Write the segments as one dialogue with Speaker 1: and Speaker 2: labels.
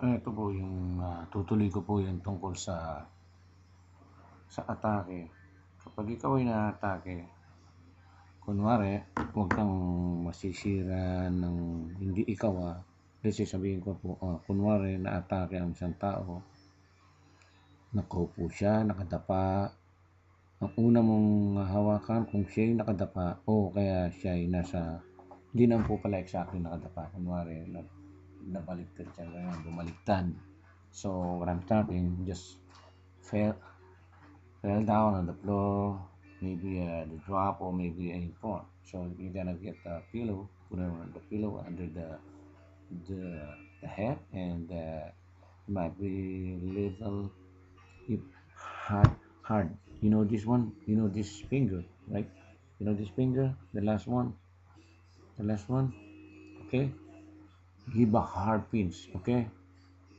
Speaker 1: Ito po yung tutuloy ko po yung tungkol sa atake. Kapag ikaw ay naatake, kunwari, huwag kang masisira ng hindi ikaw Kasi sabihin ko po, kunwari naatake ang isang tao, nakaupo siya, nakadapa. Ang una mong hawakan kung siya ay nakadapa o kaya siya ay hindi naman po pala exactly nakadapa. Kunwari, nabaliktad siya, ganyan, bumaliktad. So, what I'm talking, just fell, fell down on the floor, maybe the drop or maybe a fall. So, you're gonna get the pillow, put the pillow under the, the head, and might be little hard, hard. You know this one? You know this finger, right? You know this finger? The last one? The last one? Okay? Give a hard pinch, okay?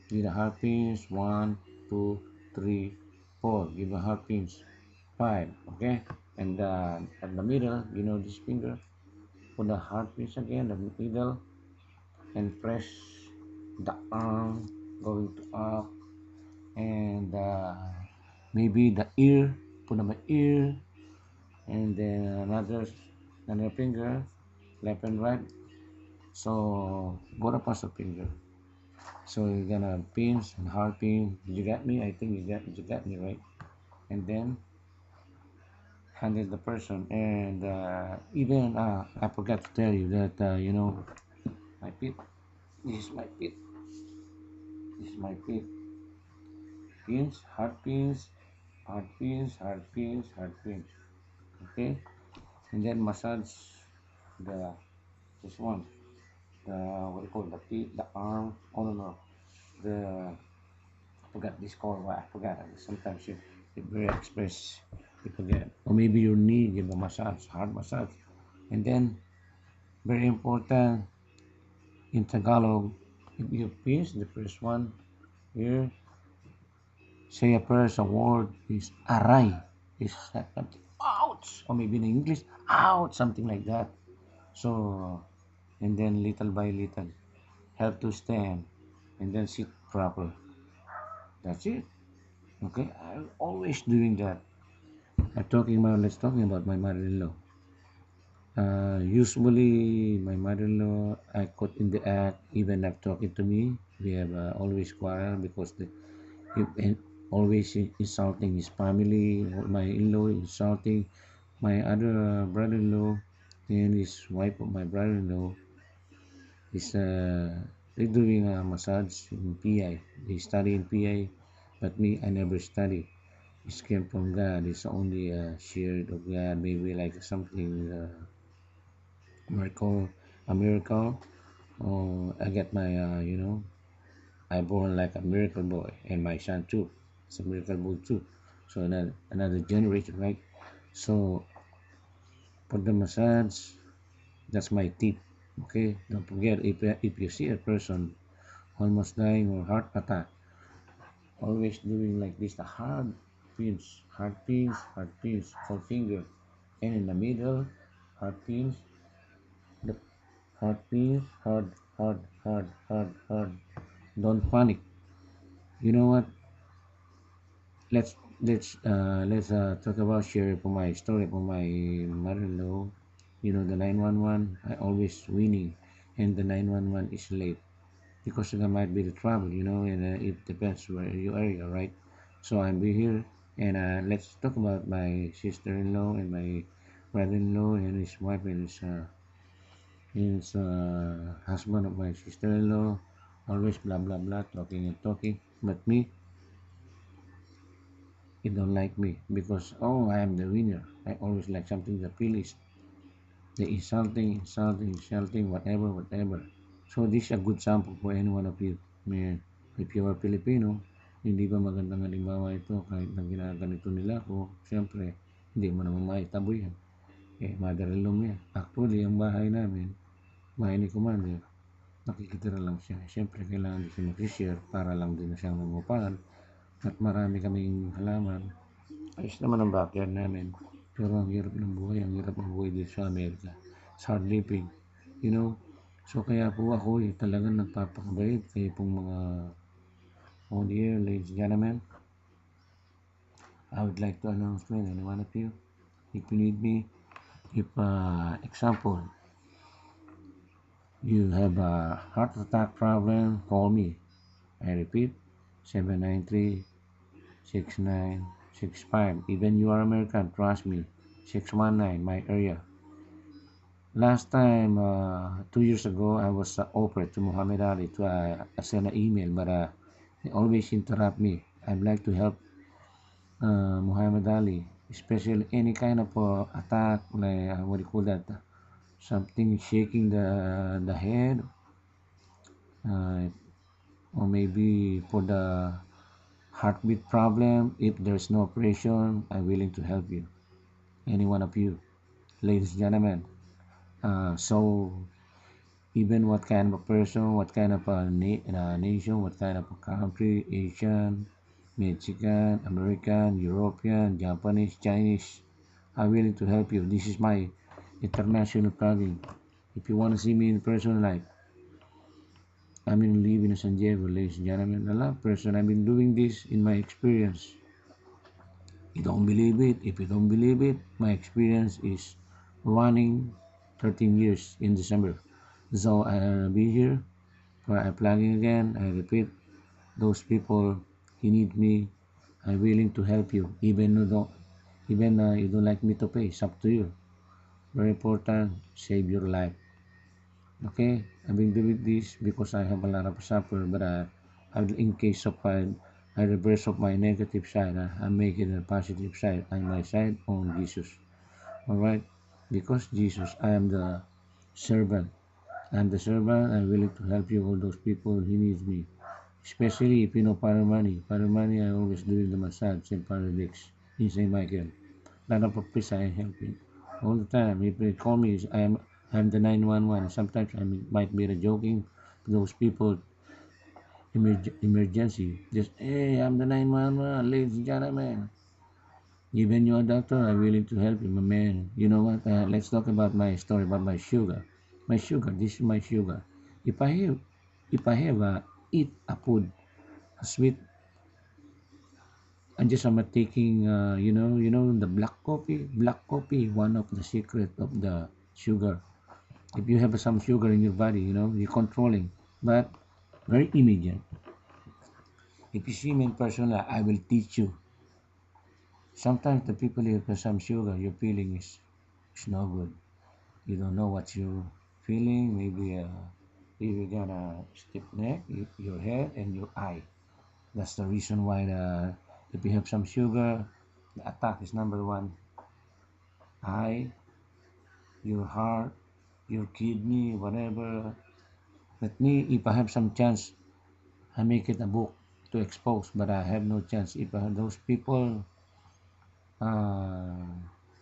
Speaker 1: Give a hard pinch. 1, 2, 3, 4. Give a hard pinch. 5, okay? And at the middle, you know this finger? Put the hard pinch again, the middle, and press the arm going to up, and maybe the ear, put on my ear, and then another finger, left and right. So both of us a finger. So you're gonna pinch and hard pinch. Did you get me? I think you got me right. And then handle the person. And even I forgot to tell you that my feet. This is my feet. This is my feet. Pinch, hard pinch, hard pinch, hard pinch, hard pinch. Okay. And then massage the this one. The what do you call it? The feet, the arm. Oh no. The I forgot this call. Why I forgot. Sometimes you very express. You forget. Or maybe your knee. Give a massage, hard massage. And then very important in Tagalog, if you pinch the first one here, say a prayer, a word is aray. Is something ouch. Or maybe in English, ouch, something like that. So and then little by little, help to stand and then sit proper. That's it. Okay, I'm always doing that. Let's talking about my mother-in-law. Usually, my mother-in-law, I caught in the act, even not talking to me. We have always quarrel because he always insulting his family. My in-law insulting my other brother-in-law, and his wife of my brother-in-law is they doing a massage in PI. They study in PI, but me, I never study. It came from God. It's only shared of God. Maybe like something miracle, a miracle. Oh, I get my I born like a miracle boy, and my son too. It's a miracle boy too. So another generation, right? So for the massage, that's my tip. Okay, don't forget if you see a person almost dying or heart attack, always doing like this, the hard pins, hard pins, four finger, and in the middle, hard pins, the hard pins, hard, hard, hard, hard, hard. Don't panic. You know what? Let's talk about share for my story for my mother-in-law. You know the 911. I always winning, and the 911 is late because there might be the trouble. And it depends where you area, right? So I'll be here, and let's talk about my sister-in-law and my brother-in-law and his wife and his husband of my sister-in-law. Always blah blah blah, talking and talking. But me, he don't like me because I am the winner. I always like something the police. The insulting, whatever. So this is a good sample for any one of you. Man, if you are Filipino, hindi ba magandang halimbawa ito kahit na ginaganito nila ako, siyempre, hindi mo naman maitaboy yan. Mother-in-law mo yan. Actually, ang bahay namin, bahay ni Commander, nakikitira lang siya. Siyempre, kailangan din siya mag-share para lang din na siyang nangupahan. At marami kaming halaman. Ayos naman ang backyard namin. Pero ang hirap ng buhay dito sa Amerika. It's hard living. You know, So kaya po ako talagang nagpapakabait kayo pong mga on the air, ladies and gentlemen. I would like to announce to any one of you, if you need me, if example, you have a heart attack problem, call me. I repeat, 793-6965. Even you are American, trust me, 619, my area. Last time, 2 years ago, I was offered to Muhammad Ali to send an email, but he always interrupt me. I'd like to help Muhammad Ali, especially any kind of attack, like what do you call that? Something shaking the head, uh, or maybe for the heartbeat problem. If there's no operation, I'm willing to help you. Any one of you, ladies and gentlemen. So even what kind of a person, what kind of a nation, what kind of a country, Asian, Mexican, American, European, Japanese, Chinese, I'm willing to help you. This is my international traveling. If you want to see me in person, like I'm in live in San Diego, ladies and gentlemen, a lot of person. I've been doing this in my experience. You don't believe it. If you don't believe it, my experience is running 13 years in December. So I'll be here for plugging again. I repeat, those people, he need me. I'm willing to help you, even you don't like me to pay. It's up to you. Very important, save your life. Okay, I've been doing this because I have a lot of suffer, but in case of I reverse of my negative side, I make it a positive side. I my side on Jesus. All right, because Jesus, I am the servant. I'm the servant. I'm willing to help you. All those people, he needs me. Especially if you know Paramani. Paramani, I always doing the massage in Paradix in St. Michael. Lot of place I help him all the time. If they call me, I'm the 911. Sometimes I might be joking to those people emergency. Just hey, I'm the 911, ladies and gentlemen. Even you a doctor, I'm willing to help you, my man. You know what? Let's talk about my story about my sugar. My sugar. This is my sugar. If I have, if I have eat a food, a sweet, and just I'm taking, the black coffee. Black coffee, one of the secret of the sugar. If you have some sugar in your body, you're controlling, but very immediate. If you see me in person, I will teach you. Sometimes the people who have some sugar, your feeling is no good. You don't know what you're feeling. Maybe you got a stiff neck, your head, and your eye. That's the reason why if you have some sugar, the attack is number one. Eye, your heart, your kidney, whatever. Let me, if I have some chance, I make it a book to expose, but I have no chance. If those people uh,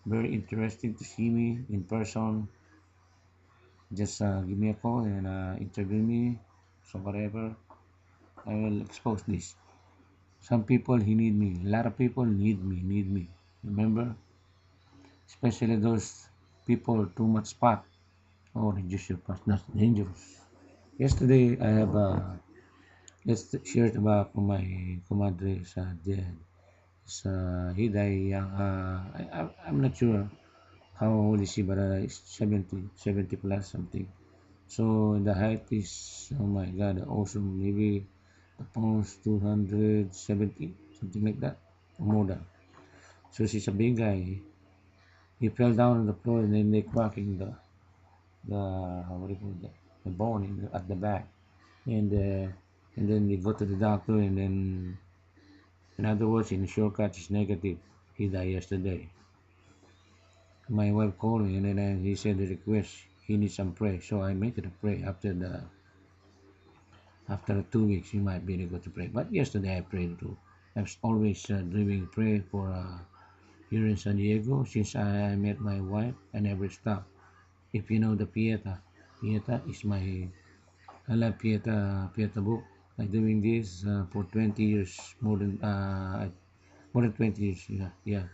Speaker 1: very interesting to see me in person, just give me a call and interview me. So whatever, I will expose this. Some people he need me. A lot of people need me. Remember, especially those people too much pot. Oh, reduce your pot. That's dangerous. Yesterday I have let's shared about my compadre sa dead. He died young. I'm not sure how old is he, but it's 70 plus something. So the height is, oh my god, awesome. Maybe the pounds 270, something like that, or more than. So he's a big guy. He fell down on the floor and then they cracking the what do you call that? The bone at the back. And and then they go to the doctor and then in other words, in shortcut, it's negative. He died yesterday. My wife called me and then he said the request he needs some pray. So I made it a pray after 2 weeks he might be able to pray. But yesterday I prayed too. I'm always doing pray for here in San Diego since I met my wife. I never stop. If you know the Pieta, Pieta is my I love Pieta book. I'm doing this for 20 years, more than 20 years. Yeah, yeah.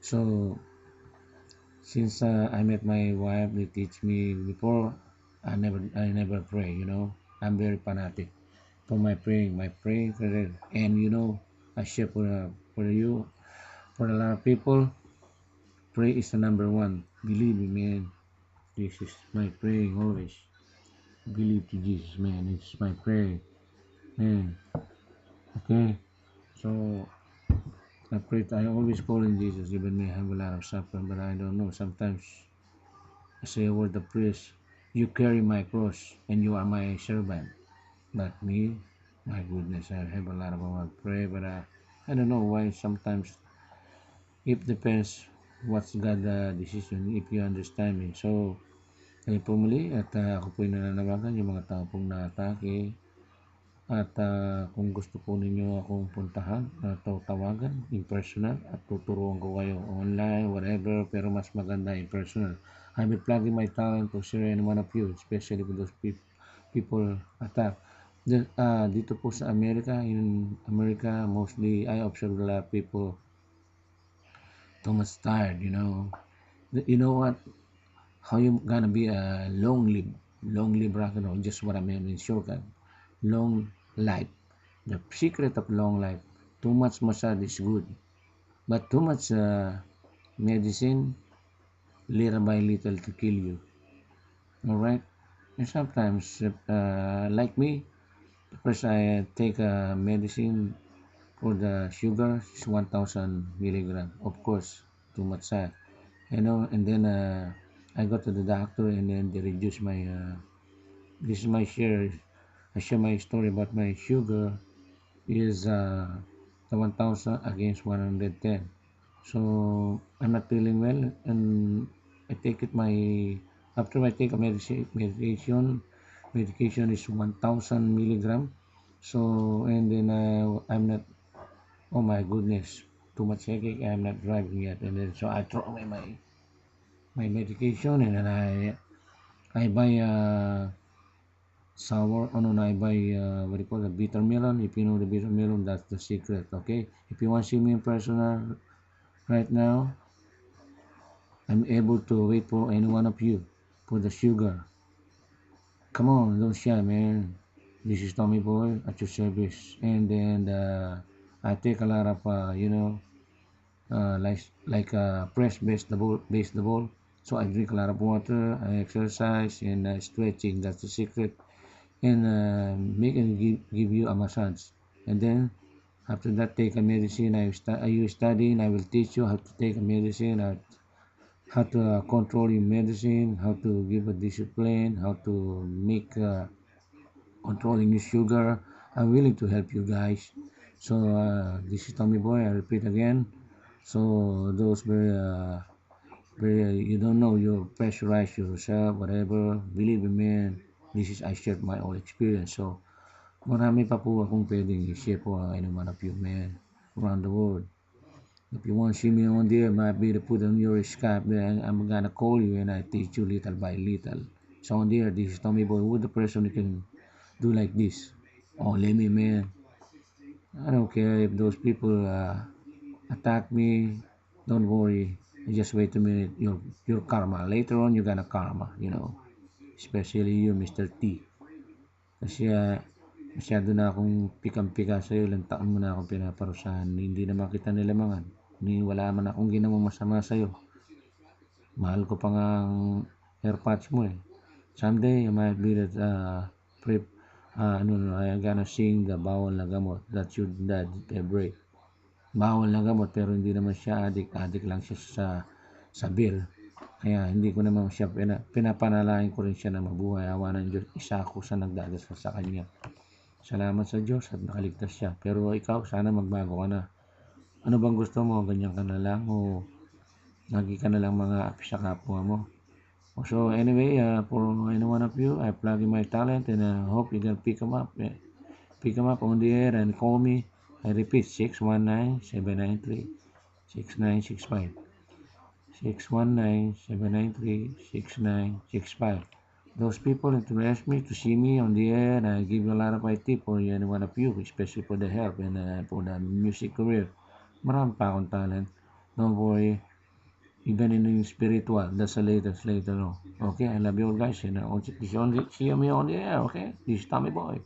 Speaker 1: So since I met my wife, they teach me before. I never pray, I'm very fanatic for my praying career. And I share for you, for a lot of people, pray is the number one. Believe me, man. This is my praying always. Believe to Jesus, man. It's my prayer, man. Okay, so I pray. I always call in Jesus, even may I have a lot of suffering, but I don't know. Sometimes I say a word of praise. You carry my cross, and you are my servant. But me, my goodness, I have a lot of prayer, but I don't know why. Sometimes it depends what's God decision. If you understand me, so kayo po muli at ako po nananawagan yung mga tao pong naatake. At kung gusto po ninyo akong puntahan at tawagan in personal at tuturuan ko kayo online, whatever, pero mas maganda in personal. I will plugging my talent to share any one of you, especially with those people attack. Dito po sa Amerika, in America, mostly I observe a lot of people too much tired. You know what? How you gonna be a long live rock and roll? Just what I mean in shortcut. Long life. The secret of long life. Too much massage is good, but too much medicine, little by little, to kill you. All right. And sometimes, like me, first I take a medicine for the sugar is 1,000 milligram. Of course, too much and then I go to the doctor, and then they reduce my. This is my share. I share my story about my sugar is the 1,000 against 110. So I'm not feeling well, and I take it my after I take a medication is 1,000 milligram. So and then I'm not. Oh my goodness, too much headache. I'm not driving yet, and then so I throw away my medication, and then I buy sour. Oh no, I buy what do you call it, bitter melon. If you know the bitter melon, that's the secret. Okay, if you want to see me in person right now, I'm able to wait for any one of you for the sugar. Come on, don't shy, man. This is Tommy Boy at your service, and then I take a lot of press baseball. So I drink a lot of water, I exercise, and stretching. That's the secret. And make and give you a massage. And then after that, take a medicine. You study, and I will teach you how to take a medicine, how to control your medicine, how to give a discipline, how to make controlling your sugar. I'm willing to help you guys. So this is Tommy Boy. I repeat again. So those very you don't know, you pressurize yourself, whatever. Believe me, man. This is I shared my own experience. So marami pa po akong pwedeng i-share po any one of you, man, around the world. If you want to see me on there, might be to put on your Skype, then I'm gonna call you and I teach you little by little. So on there, this is Tommy Boy. Who's the person who can do like this? Oh, let me, man. I don't care if those people attack me. Don't worry. Just wait a minute. Your karma. Later on, you're gonna karma. Especially you, Mr. T. Kasi masyado na akong pikang-pika sa'yo. Ilang taon mo na akong pinaparusahan. Hindi naman kita nilamangan. Wala man akong ginawang masama sa'yo. Mahal ko pa nga ang airpods mo eh. Someday, I might be that I gonna sing the bawal na gamot that your dad break. Bawal na gamot pero hindi naman siya addict. Addict lang siya sa beer. Kaya hindi ko naman siya pinapanalangin ko rin siya na mabuhay. Awa ng Diyos, isa ako sa nagdadasal sa kanya. Salamat sa Diyos at nakaligtas siya. Pero ikaw, sana magbago ka na. Ano bang gusto mo? Ganyan ka na lang o lagi ka na lang mga api sa kapwa mo? So anyway, for any one of you, I plug in my talent and I hope you can pick them up. Pick them up on the air and call me. I repeat, 619-793-6965. 619-793-6965. Those people interest me to see me on the air, and I give you a lot of tip for any one of you, especially for the help and for the music career. Marami pa akong talent. Don't worry. Even in the spiritual, that's the latest later on. Okay, I love you all guys. And see you me on the air. Okay, this is Tommy Boy.